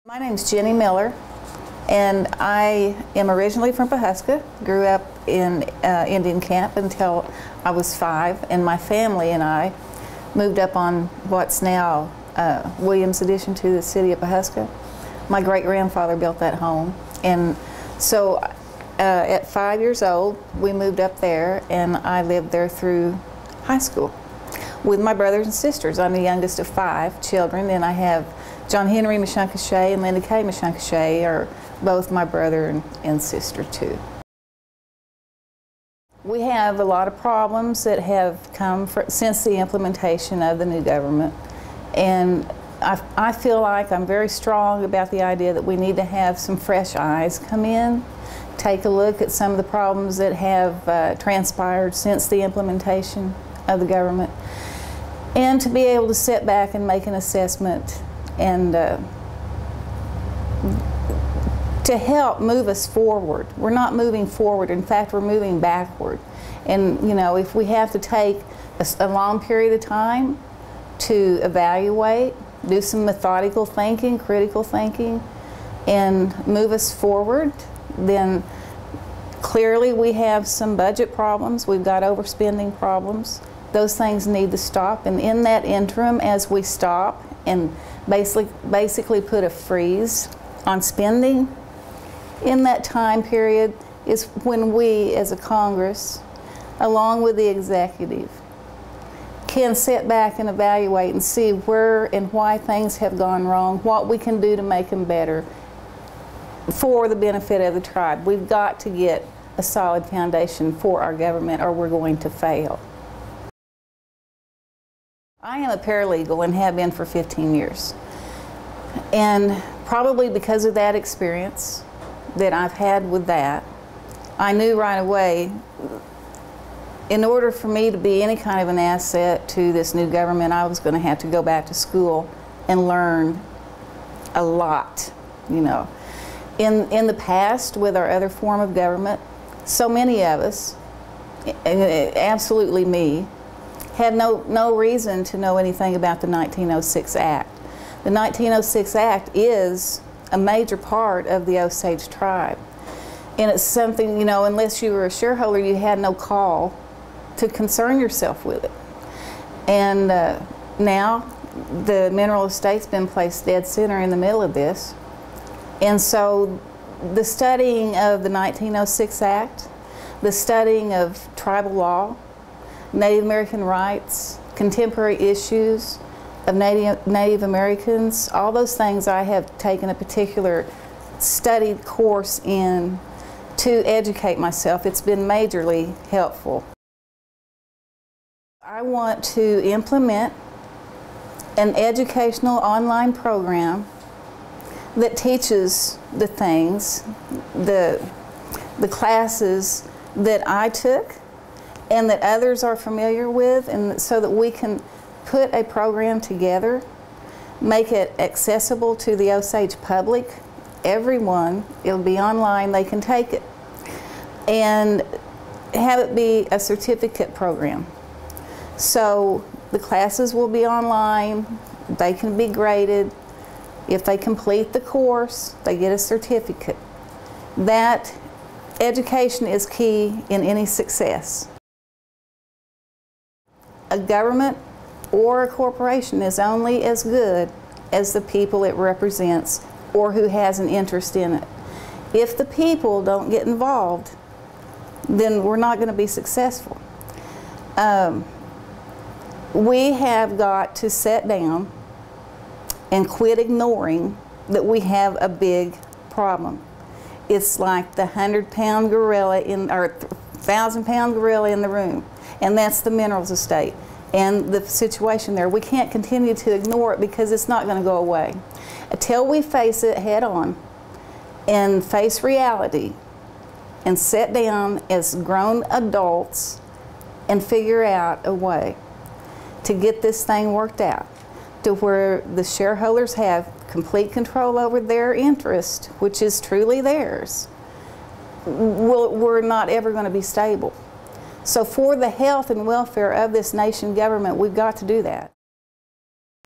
My name's Jenny Miller, and I am originally from Pawhuska. Grew up in Indian Camp until I was 5, and my family and I moved up on what's now Williams addition to the city of Pawhuska. My great-grandfather built that home, and so at 5 years old we moved up there, and I lived there through high school with my brothers and sisters. I'm the youngest of 5 children, and I have John Henry Mashunkashay and Linda Kay Mashunkashay are both my brother and sister too. We have a lot of problems that have come since the implementation of the new government, and I feel like I'm very strong about the idea that we need to have some fresh eyes come in, take a look at some of the problems that have transpired since the implementation of the government, and to be able to sit back and make an assessment and to help move us forward. We're not moving forward. In fact, we're moving backward. And you know, if we have to take a long period of time to evaluate, do some methodical thinking, critical thinking, and move us forward, then clearly we have some budget problems. We've got overspending problems. Those things need to stop, and in that interim, as we stop and basically put a freeze on spending, in that time period is when we as a Congress, along with the executive, can sit back and evaluate and see where and why things have gone wrong, what we can do to make them better for the benefit of the tribe. We've got to get a solid foundation for our government, or we're going to fail. I am a paralegal and have been for 15 years. And probably because of that experience that I've had with that, I knew right away, in order for me to be any kind of an asset to this new government, I was going to have to go back to school and learn a lot, you know. In the past, with our other form of government, so many of us, absolutely me, had no reason to know anything about the 1906 Act. The 1906 Act is a major part of the Osage tribe. And it's something, you know, unless you were a shareholder, you had no call to concern yourself with it. And now the mineral estate's been placed dead center in the middle of this. And so the studying of the 1906 Act, the studying of tribal law, Native American rights, contemporary issues of Native Americans, all those things I have taken a particular studied course in to educate myself. It's been majorly helpful. I want to implement an educational online program that teaches the things, the classes that I took and that others are familiar with, and so that we can put a program together, make it accessible to the Osage public, everyone. It'll be online, they can take it, and have it be a certificate program. So the classes will be online, they can be graded. If they complete the course, they get a certificate. That education is key in any success. A government or a corporation is only as good as the people it represents or who has an interest in it. If the people don't get involved, then we're not going to be successful. We have got to sit down and quit ignoring that we have a big problem. It's like the 100-pound gorilla or 1,000-pound gorilla in the room, and that's the minerals estate and the situation there. We can't continue to ignore it because it's not going to go away. Until we face it head on and face reality and sit down as grown adults and figure out a way to get this thing worked out to where the shareholders have complete control over their interest, which is truly theirs, we're not ever going to be stable. So for the health and welfare of this nation government, we've got to do that.